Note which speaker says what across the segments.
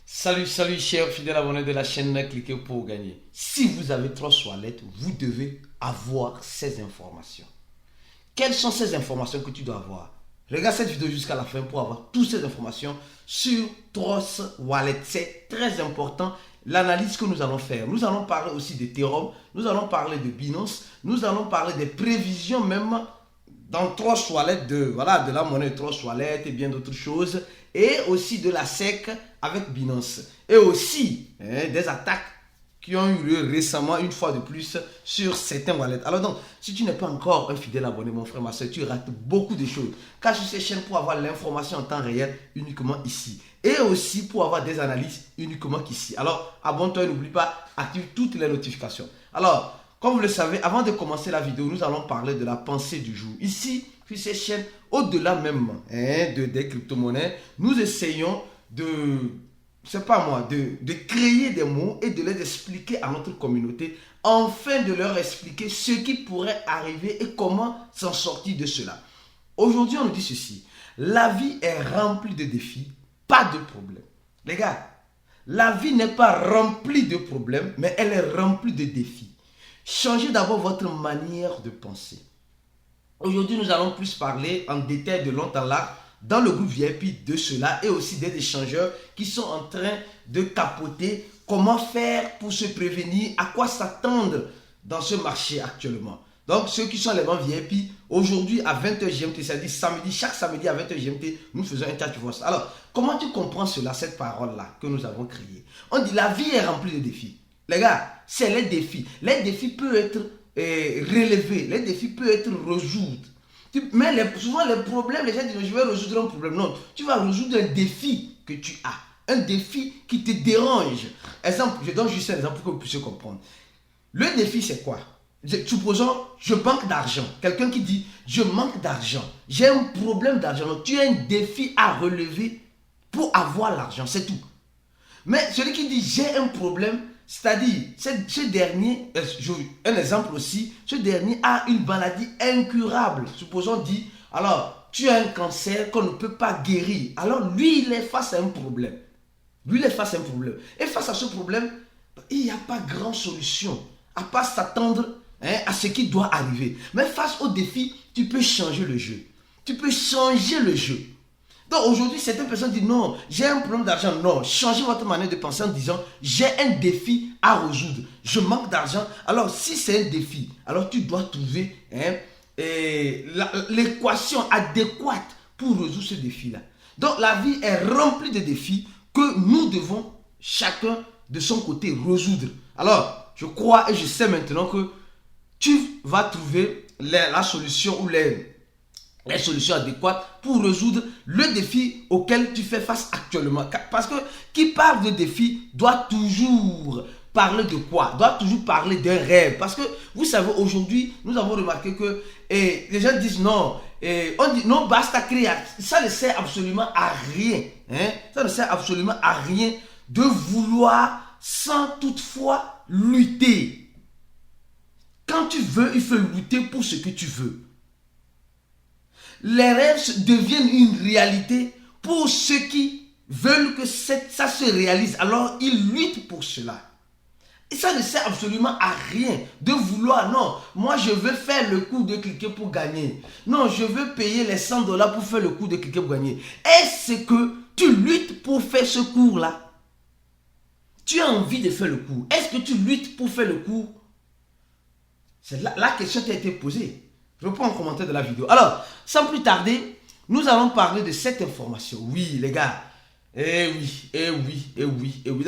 Speaker 1: Salut, salut, chers fidèles abonnés de la chaîne, cliquez pour gagner. Si vous avez 3 toilettes, vous devez avoir ces informations. Quelles sont ces informations que tu dois avoir? Regarde cette vidéo jusqu'à la fin pour avoir toutes ces informations sur Trust Wallet. C'est très important l'analyse que nous allons faire. Nous allons parler aussi d'Ethereum, nous allons parler de Binance, nous allons parler des prévisions même dans Trust Wallet de la monnaie Trust Wallet et bien d'autres choses. Et aussi de la SEC avec Binance. Et aussi des attaques qui ont eu lieu récemment, une fois de plus, sur certains wallets. Alors donc, si tu n'es pas encore un fidèle abonné, mon frère, ma soeur, tu rates beaucoup de choses. Car sur ces chaînes, pour avoir l'information en temps réel, uniquement ici. Et aussi pour avoir des analyses uniquement qu'ici. Alors, abonne-toi et n'oublie pas, active toutes les notifications. Alors, comme vous le savez, avant de commencer la vidéo, nous allons parler de la pensée du jour. Ici, sur ces chaînes, au-delà même des crypto-monnaies, nous essayons de créer des mots et de les expliquer à notre communauté, afin de leur expliquer ce qui pourrait arriver et comment s'en sortir de cela. Aujourd'hui, on nous dit ceci: la vie est remplie de défis, pas de problèmes. Les gars, la vie n'est pas remplie de problèmes, mais elle est remplie de défis. Changez d'abord votre manière de penser. Aujourd'hui, nous allons plus parler en détail de long en large dans le groupe VIP de cela et aussi des échangeurs qui sont en train de capoter comment faire pour se prévenir, à quoi s'attendre dans ce marché actuellement. Donc, ceux qui sont les membres VIP, aujourd'hui à 20h GMT, c'est-à-dire samedi, chaque samedi à 20h GMT, nous faisons un chat voice. Alors, comment tu comprends cela, cette parole-là que nous avons créée? On dit la vie est remplie de défis. Les gars, c'est les défis. Les défis peuvent être relevés, les défis peuvent être résolus. Mais souvent les problèmes, les gens disent je vais résoudre un problème. Non, tu vas résoudre un défi que tu as. Un défi qui te dérange. Exemple, je donne juste un exemple pour que vous puissiez comprendre. Le défi c'est quoi? Supposons, je manque d'argent. Quelqu'un qui dit je manque d'argent. J'ai un problème d'argent. Donc tu as un défi à relever pour avoir l'argent, c'est tout. Mais celui qui dit j'ai un problème, c'est-à-dire, ce dernier, un exemple aussi, ce dernier a une maladie incurable. Supposons dit, alors, tu as un cancer qu'on ne peut pas guérir. Alors, lui, il est face à un problème. Lui, il est face à un problème. Et face à ce problème, il n'y a pas grande solution, à part s'attendre à ce qui doit arriver. Mais face au défi, tu peux changer le jeu. Tu peux changer le jeu. Donc aujourd'hui, certaines personnes disent non, j'ai un problème d'argent. Non, changez votre manière de penser en disant j'ai un défi à résoudre. Je manque d'argent. Alors si c'est un défi, alors tu dois trouver l'équation adéquate pour résoudre ce défi-là. Donc la vie est remplie de défis que nous devons chacun de son côté résoudre. Alors je crois et je sais maintenant que tu vas trouver la solution ou les solutions adéquates pour résoudre le défi auquel tu fais face actuellement. Parce que qui parle de défi doit toujours parler de quoi? Doit toujours parler d'un rêve. Parce que vous savez, aujourd'hui, nous avons remarqué que les gens disent non. On dit non, basta créer. Ça ne sert absolument à rien. Ça ne sert absolument à rien de vouloir sans toutefois lutter. Quand tu veux, il faut lutter pour ce que tu veux. Les rêves deviennent une réalité pour ceux qui veulent que ça se réalise. Alors, ils luttent pour cela. Et ça ne sert absolument à rien de vouloir, non, moi je veux faire le coup de cliquer pour gagner. Non, je veux payer les $100 pour faire le coup de cliquer pour gagner. Est-ce que tu luttes pour faire ce cours-là? Tu as envie de faire le cours. Est-ce que tu luttes pour faire le cours? C'est la question qui a été posée. Je reprends en commentaire de la vidéo. Alors, sans plus tarder, nous allons parler de cette information. Oui, les gars. Eh oui.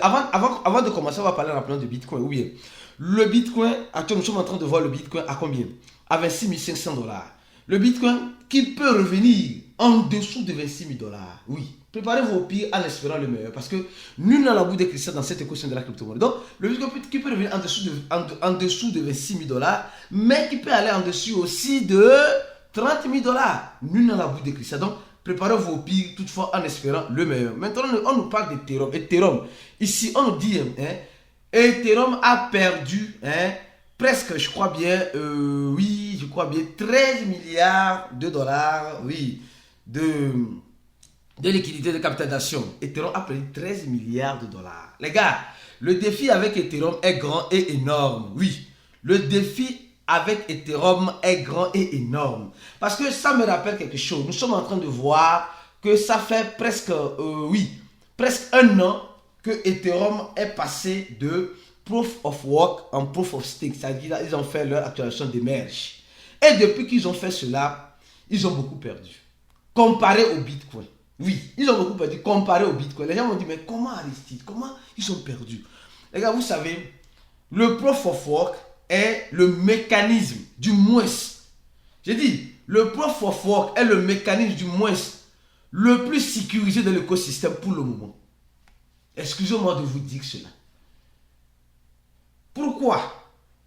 Speaker 1: Avant de commencer, on va parler rapidement de Bitcoin. Oui. Le Bitcoin, actuellement, nous sommes en train de voir le Bitcoin à combien? À 26 500 $. Le Bitcoin qui peut revenir en dessous de 26 000 $. Oui. Préparez-vous au pire en espérant le meilleur. Parce que nul n'a la boue de cristal dans cette équation de la crypto-monnaie. Donc, le Bitcoin qui peut revenir en dessous de 26 000 $, mais qui peut aller en dessous aussi de 30 000 $. Nul n'a la boue de cristal. Donc, préparez-vous au pire, toutefois en espérant le meilleur. Maintenant, on nous parle d'Ethereum. Ethereum, ici, on nous dit, Ethereum a perdu, presque, je crois bien, 13 milliards de dollars, oui, de liquidité de capitalisation. Ethereum a perdu 13 milliards de dollars. Les gars, le défi avec Ethereum est grand et énorme. Oui, le défi avec Ethereum est grand et énorme. Parce que ça me rappelle quelque chose. Nous sommes en train de voir que ça fait presque, presque un an que Ethereum est passé de Proof of Work en Proof of Stake. C'est-à-dire qu'ils ont fait leur actualisation des merges. Et depuis qu'ils ont fait cela, ils ont beaucoup perdu. Comparé au Bitcoin. Oui, ils ont beaucoup perdu comparé au Bitcoin. Les gens m'ont dit, mais comment Aristide? Comment ils ont perdu? Les gars, vous savez, le Proof of Work est le mécanisme, du moins, j'ai dit, le Proof of Work est le mécanisme, du moins, le plus sécurisé de l'écosystème pour le moment. Excusez-moi de vous dire cela. Pourquoi?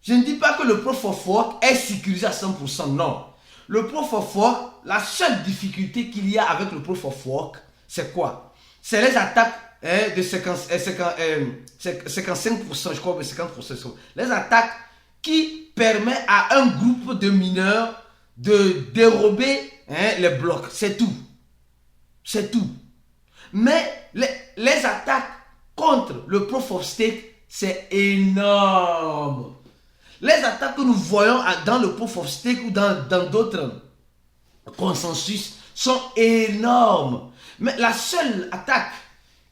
Speaker 1: Je ne dis pas que le Proof of Work est sécurisé à 100%, non. Le Proof of Work, la seule difficulté qu'il y a avec le Proof of Work, c'est quoi? C'est les attaques de 55%, je crois, 50%. Les attaques qui permettent à un groupe de mineurs de dérober les blocs. C'est tout. C'est tout. Mais les attaques contre le Proof of Stake, c'est énorme. Les attaques que nous voyons dans le Proof of Stake ou dans d'autres consensus sont énormes. Mais la seule attaque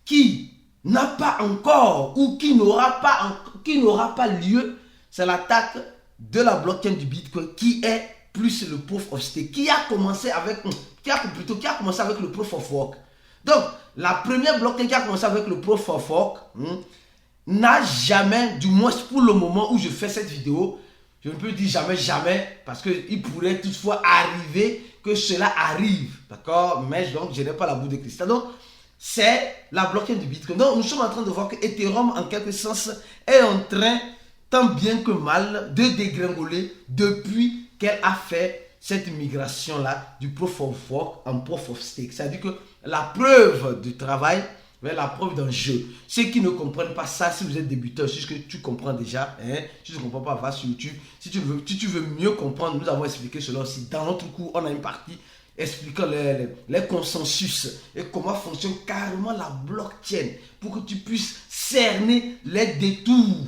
Speaker 1: qui n'a pas encore ou qui n'aura pas lieu, c'est l'attaque de la blockchain du Bitcoin qui est plus le Proof of Stake, qui a commencé avec le Proof of Work. Donc, la première blockchain qui a commencé avec le Proof of Work n'a jamais, du moins pour le moment où je fais cette vidéo, je ne peux dire jamais, parce qu'il pourrait toutefois arriver que cela arrive, d'accord? Mais donc, je n'ai pas la boule de cristal. Donc, c'est la blockchain du Bitcoin. Donc, nous sommes en train de voir que Ethereum, en quelque sens, est en train, tant bien que mal, de dégringoler depuis qu'elle a fait cette migration-là du Proof of Work en Proof of Stake. C'est-à-dire que la preuve du travail, mais la preuve d'un jeu. Ceux qui ne comprennent pas ça, si vous êtes débutant, c'est ce que tu comprends déjà. Si tu ne comprends pas, va sur YouTube. Si tu veux mieux comprendre, nous avons expliqué cela aussi. Dans notre cours, on a une partie expliquant les consensus et comment fonctionne carrément la blockchain pour que tu puisses cerner les détours.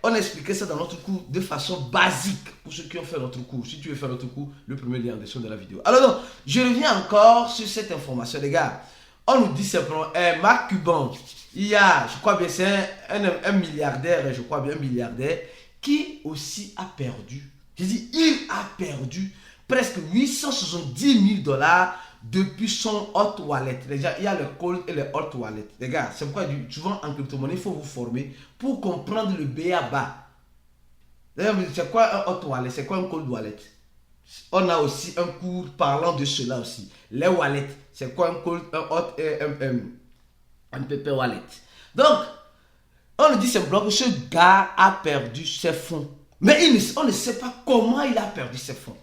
Speaker 1: On a expliqué ça dans notre cours de façon basique pour ceux qui ont fait notre cours. Si tu veux faire notre cours, le premier lien en description de la vidéo. Alors donc, je reviens encore sur cette information, les gars. On nous dit simplement, Mark Cuban, il y a, je crois bien, c'est un milliardaire, je crois bien un milliardaire, qui aussi a perdu. Je dis, il a perdu presque 870 000 $ depuis son hot wallet. Déjà, il y a le cold et le hot wallet. Les gars, c'est pourquoi souvent en crypto-monnaie, il faut vous former pour comprendre le B.A.-ba. D'ailleurs, c'est quoi un hot wallet? C'est quoi un cold wallet? On a aussi un cours parlant de cela aussi. Les wallets, c'est quoi un cold, un hot et un paper wallet? Donc, on nous dit simplement que ce gars a perdu ses fonds. Mais on ne sait pas comment il a perdu ses fonds.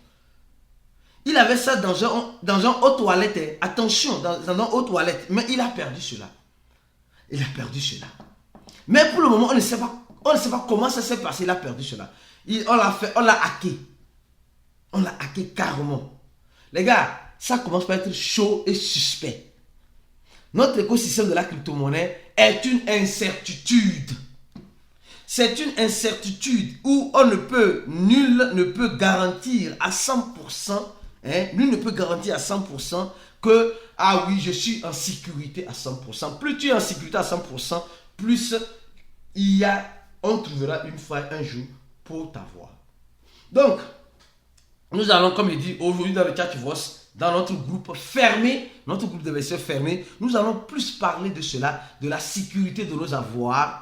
Speaker 1: Il avait ça dans un hot wallet. Attention, dans un hot wallet. Mais il a perdu cela. Il a perdu cela. Mais pour le moment, on ne sait pas comment ça s'est passé. Il a perdu cela. On l'a hacké. On l'a hacké carrément. Les gars, ça commence par être chaud et suspect. Notre écosystème de la crypto-monnaie est une incertitude. C'est une incertitude où nul ne peut garantir à 100%, nul ne peut garantir à 100% que, ah oui, je suis en sécurité à 100%. Plus tu es en sécurité à 100%, plus on trouvera une faille un jour pour t'avoir. Donc, nous allons, comme je dis, aujourd'hui dans le Chatverse, dans notre groupe fermé, notre groupe d'investisseurs fermé, nous allons plus parler de cela, de la sécurité de nos avoirs.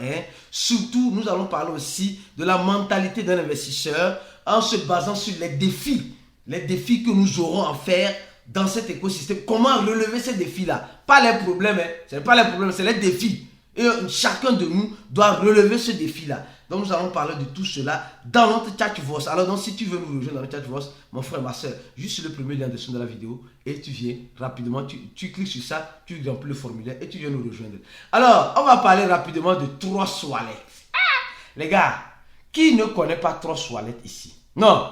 Speaker 1: Surtout, nous allons parler aussi de la mentalité d'un investisseur en se basant sur les défis que nous aurons à faire dans cet écosystème. Comment relever ces défis-là? Pas les problèmes, ce n'est pas les problèmes, c'est les défis. Et chacun de nous doit relever ce défi-là. Donc nous allons parler de tout cela dans notre Chatverse. Alors donc si tu veux nous rejoindre dans le Chatverse, mon frère, ma soeur, juste sur le premier lien dessus de la vidéo et tu viens rapidement, tu cliques sur ça, tu remplis le formulaire et tu viens nous rejoindre. Alors, on va parler rapidement de Trust Wallet. Les gars, qui ne connaît pas Trust Wallet ici? Non,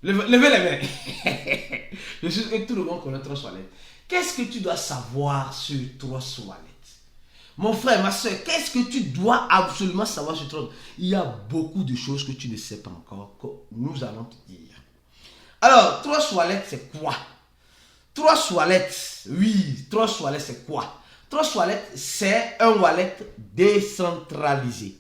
Speaker 1: levez les mains. Je suis sûr que tout le monde connaît Trust Wallet. Qu'est-ce que tu dois savoir sur Trust Wallet? Mon frère, ma soeur, qu'est-ce que tu dois absolument savoir sur Trust Wallet? Il y a beaucoup de choses que tu ne sais pas encore, que nous allons te dire. Alors, Trust Wallet, c'est quoi? Trust Wallet, oui, Trust Wallet, c'est quoi? Trust Wallet, c'est un wallet décentralisé.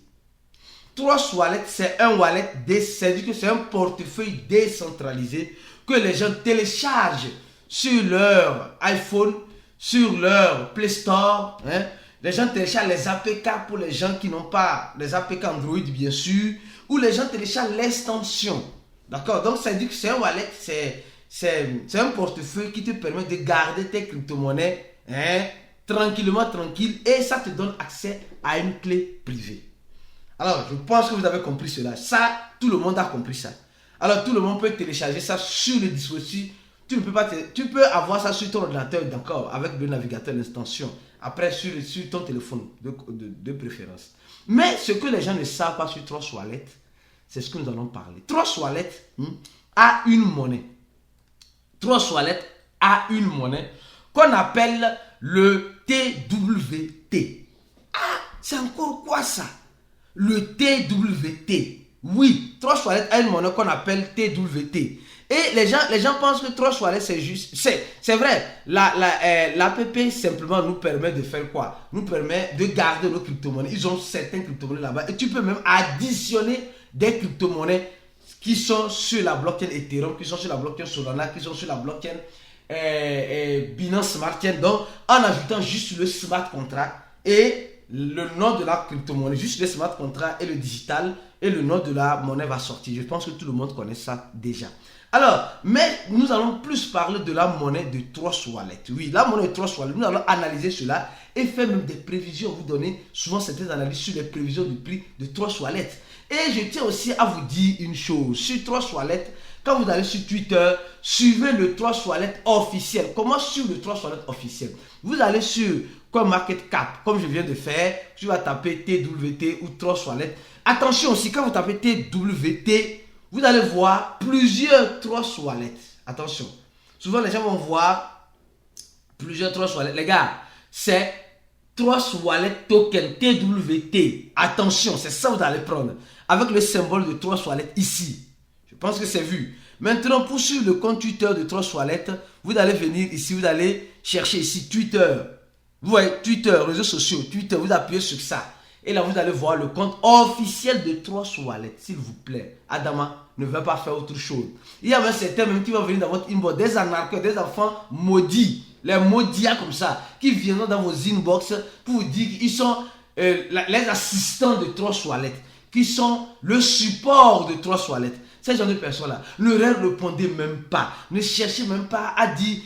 Speaker 1: Trust Wallet, c'est un wallet c'est-à-dire que c'est un portefeuille décentralisé que les gens téléchargent sur leur iPhone, sur leur Play Store. Les gens téléchargent les APK pour les gens qui n'ont pas les APK Android, bien sûr, ou les gens téléchargent l'extension. D'accord? Donc, ça dit que c'est un wallet, c'est un portefeuille qui te permet de garder tes crypto-monnaies tranquillement, tranquille, et ça te donne accès à une clé privée. Alors, je pense que vous avez compris cela. Ça, tout le monde a compris ça. Alors, tout le monde peut télécharger ça sur le dispositif. Tu peux avoir ça sur ton ordinateur, d'accord, avec le navigateur, l'extension. Après, sur ton téléphone de préférence. Mais ce que les gens ne savent pas sur Trust Wallet, c'est ce que nous allons parler. Trust Wallet a une monnaie. Trust Wallet a une monnaie qu'on appelle le TWT. Ah, c'est encore quoi ça? Le TWT. Oui, Trust Wallet a une monnaie qu'on appelle TWT. Et les gens pensent que Trust Wallet c'est juste. C'est vrai, l'APP simplement nous permet de faire quoi? Nous permet de garder nos crypto-monnaies. Ils ont certaines crypto-monnaies là-bas. Et tu peux même additionner des crypto-monnaies qui sont sur la blockchain Ethereum, qui sont sur la blockchain Solana, qui sont sur la blockchain Binance Smart Chain. Donc, en ajoutant juste le smart contract et le nom de la crypto-monnaie, juste le smart contract et le digital, et le nom de la monnaie va sortir. Je pense que tout le monde connaît ça déjà. Alors, mais nous allons plus parler de la monnaie de Trust Wallet. Oui, la monnaie de Trust Wallet, nous allons analyser cela et faire même des prévisions. Vous donner souvent certaines analyses sur les prévisions du prix de Trust Wallet. Et je tiens aussi à vous dire une chose. Sur Trust Wallet, quand vous allez sur Twitter, suivez le Trust Wallet officiel. Comment suivre le Trust Wallet officiel? Vous allez sur CoinMarketCap, comme je viens de faire. Tu vas taper TWT ou Trust Wallet. Attention aussi, quand vous tapez TWT, vous allez voir plusieurs Trust Wallet. Attention. Souvent, les gens vont voir plusieurs Trust Wallet. Les gars, c'est Trust Wallet Token, TWT. Attention, c'est ça que vous allez prendre. Avec le symbole de Trust Wallet ici. Je pense que c'est vu. Maintenant, pour suivre le compte Twitter de Trust Wallet, vous allez venir ici, vous allez chercher ici Twitter. Vous voyez, Twitter, réseaux sociaux, Twitter, vous appuyez sur ça. Et là, vous allez voir le compte officiel de Trust Wallet. S'il vous plaît, Adama ne va pas faire autre chose. Il y a même certains même qui vont venir dans votre inbox, des anarchos, des enfants maudits, les maudits comme ça, qui viendront dans vos inbox pour vous dire qu'ils sont les assistants de Trust Wallet, qui sont le support de Trust Wallet. Ces gens de personnes-là, ne leur répondez même pas. Ne cherchez même pas à dire,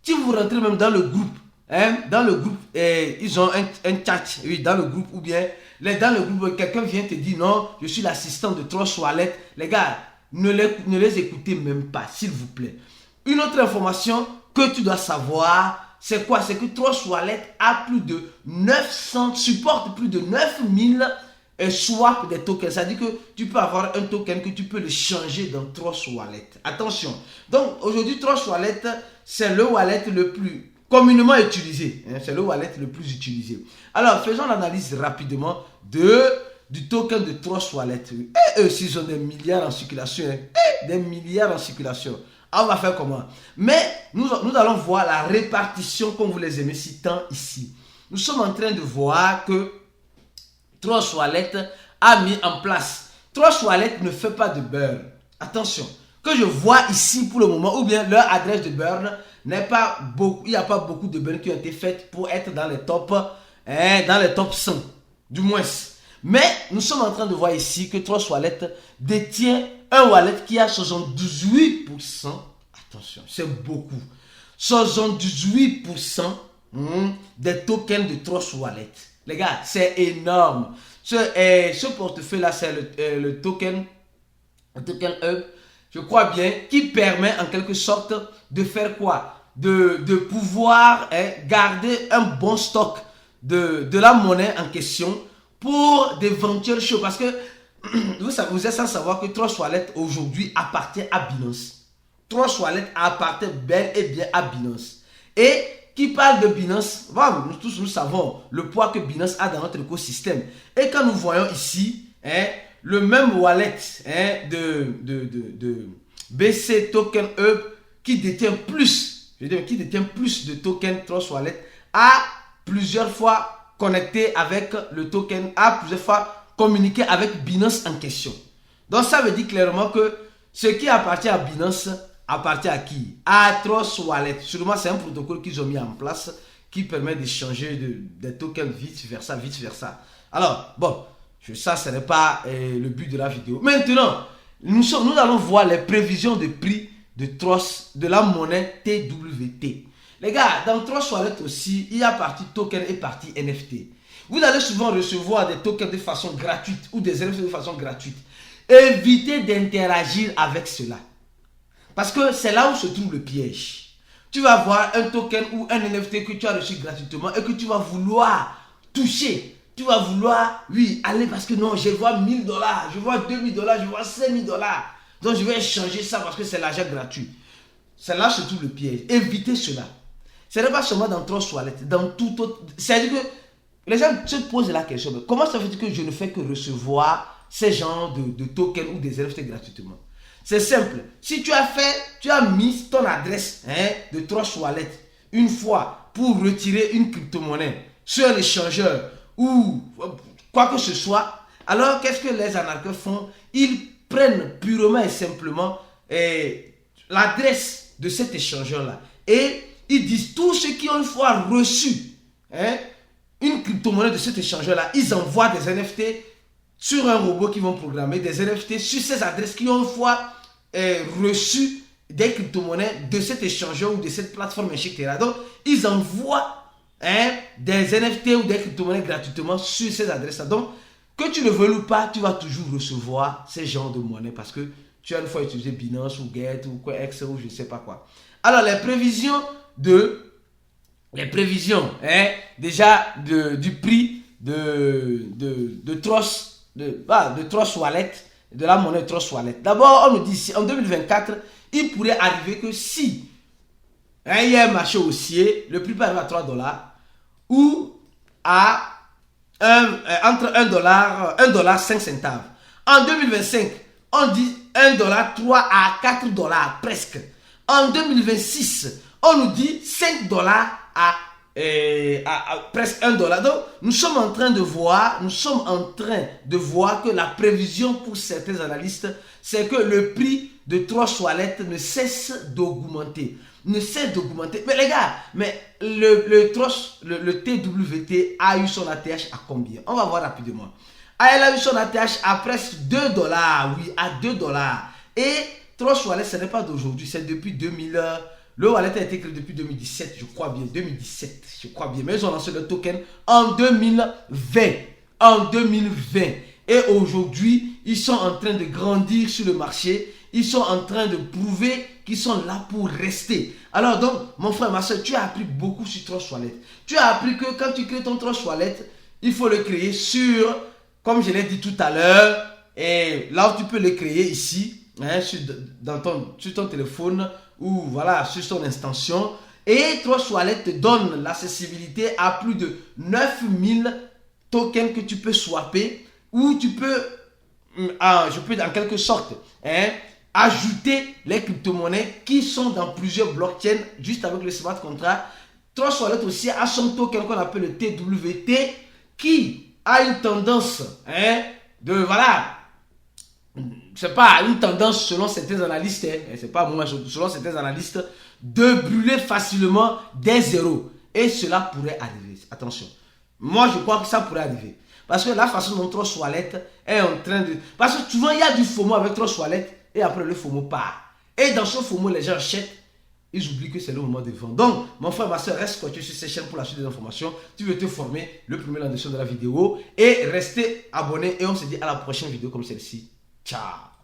Speaker 1: si vous rentrez même dans le groupe, dans le groupe, ils ont un chat, oui, dans le groupe, ou bien dans le groupe, quelqu'un vient te dire non, je suis l'assistant de Trust Wallet. Les gars, ne les écoutez même pas, s'il vous plaît. Une autre information que tu dois savoir, c'est quoi? C'est que Trust Wallet a plus de 900, supporte plus de 9000 swap des tokens. C'est-à-dire que tu peux avoir un token que tu peux le changer dans Trust Wallet. Attention. Donc, aujourd'hui, Trust Wallet, c'est le wallet le plus communément utilisé. C'est le wallet le plus utilisé. Alors, faisons l'analyse rapidement du token de Trust Wallet. Et eux, s'ils ont des milliards en circulation. Des milliards en circulation. On va faire comment? Mais nous allons voir la répartition comme vous les aimez si tant ici. Nous sommes en train de voir que Trust Wallet a mis en place. Trust Wallet ne fait pas de burn. Attention. Que je vois ici pour le moment, ou bien leur adresse de burn n'est pas beaucoup, il n'y a pas beaucoup de burn qui ont été faites pour être dans les top 100, du moins. Mais nous sommes en train de voir ici que Trust Wallet détient un wallet qui a 78%. Attention, c'est beaucoup. 78% des tokens de Trust Wallet. Les gars, c'est énorme. Ce portefeuille-là, c'est le token Hub, je crois bien, qui permet en quelque sorte de faire quoi? De pouvoir garder un bon stock de la monnaie en question pour d'éventuelles choses. Parce que vous êtes sans savoir que Trust Wallet aujourd'hui appartient à Binance. Trust Wallet appartient bel et bien à Binance. Et qui parle de Binance. Bon, nous tous, nous savons le poids que Binance a dans notre écosystème. Et quand nous voyons ici, le même wallet de BC Token Hub qui détient plus, qui détient plus de tokens Trust Wallet, a plusieurs fois connecté avec le token, a plusieurs fois communiqué avec Binance en question. Donc ça veut dire clairement que ce qui appartient à Binance appartient à qui? À Trust Wallet. Sûrement c'est un protocole qu'ils ont mis en place qui permet d'échanger des tokens vice versa, vice versa. Alors bon, ça ce n'est pas le but de la vidéo. Maintenant, nous allons voir les prévisions de prix de la monnaie TWT. Les gars, dans Trust Wallet aussi, il y a partie token et partie NFT. Vous allez souvent recevoir des tokens de façon gratuite ou des NFT de façon gratuite. Évitez d'interagir avec cela. Parce que c'est là où se trouve le piège. Tu vas avoir un token ou un NFT que tu as reçu gratuitement et que tu vas vouloir toucher. Tu vas vouloir, oui, aller parce que non, je vois 1000 $, je vois 2000 $, je vois 5000 $. Donc je vais échanger ça parce que c'est l'argent gratuit. C'est là où se trouve le piège. Évitez cela. Ce n'est pas seulement dans Trust Wallet, dans tout autre. C'est-à-dire que les gens se posent la question, mais comment ça veut dire que je ne fais que recevoir ces genres de tokens ou des NFT gratuitement? C'est simple. Si tu as mis ton adresse de Trust Wallet une fois pour retirer une crypto-monnaie sur un échangeur ou quoi que ce soit, alors qu'est-ce que les arnaqueurs font? Ils prennent purement et simplement l'adresse de cet échangeur-là et ils disent tous ceux qui ont une fois reçu une crypto-monnaie de cet échangeur-là, ils envoient des NFT sur un robot qui vont programmer, des NFT sur ces adresses qui ont une fois reçu des crypto-monnaies de cet échangeur ou de cette plateforme, etc. Donc, ils envoient des NFT ou des crypto-monnaies gratuitement sur ces adresses-là. Donc, que tu le veuilles ou pas, tu vas toujours recevoir ces genres de monnaies parce que tu as une fois utilisé Binance ou Get ou quoi, X ou je ne sais pas quoi. Alors, les prévisions déjà du prix de Trust Wallet, de la monnaie Trust Wallet. D'abord, on nous dit ici, en 2024, il pourrait arriver que si il y a un marché haussier, le prix peut arriver à 3 $, ou à entre 1 $, 5 centimes. En 2025, on dit 1 $, 3 à 4 $ presque. En 2026, on nous dit 5 $ à presque 1 $. Donc, nous sommes en train de voir que la prévision pour certains analystes, c'est que le prix de Trust Wallet ne cesse d'augmenter. Mais les gars, le TWT a eu son ATH à combien? On va voir rapidement. Elle a eu son ATH à presque 2 $. Oui, à 2 $. Et Trust Wallet, ce n'est pas d'aujourd'hui, c'est depuis 2000. Le wallet a été créé depuis 2017, je crois bien. 2017, je crois bien. Mais ils ont lancé le token en 2020. Et aujourd'hui, ils sont en train de grandir sur le marché. Ils sont en train de prouver qu'ils sont là pour rester. Alors donc, mon frère, ma soeur, tu as appris beaucoup sur Trust Wallet. Tu as appris que quand tu crées ton Trust Wallet, il faut le créer sur, comme je l'ai dit tout à l'heure, et là où tu peux le créer ici, sur ton téléphone ou voilà, sur ton extension. Et Trust Wallet te donne l'accessibilité à plus de 9000 tokens que tu peux swapper ou tu peux, je peux en quelque sorte, ajouter les crypto-monnaies qui sont dans plusieurs blockchains juste avec le smart contract. Trust Wallet aussi a son token qu'on appelle le TWT qui a une tendance c'est pas une tendance selon certains analystes, c'est pas moi, selon certains analystes, de brûler facilement des zéros. Et cela pourrait arriver. Attention. Moi, je crois que ça pourrait arriver. Parce que la façon dont Trust Wallet est en train de... Parce que souvent, il y a du FOMO avec Trust Wallet et après le FOMO part. Et dans ce FOMO, les gens achètent. Ils oublient que c'est le moment de vendre. Donc, mon frère, ma soeur, reste scotché sur cette chaîne pour la suite des informations. Tu veux te former, le premier en dessus de la vidéo. Et restez abonné. Et on se dit à la prochaine vidéo comme celle-ci. Ciao.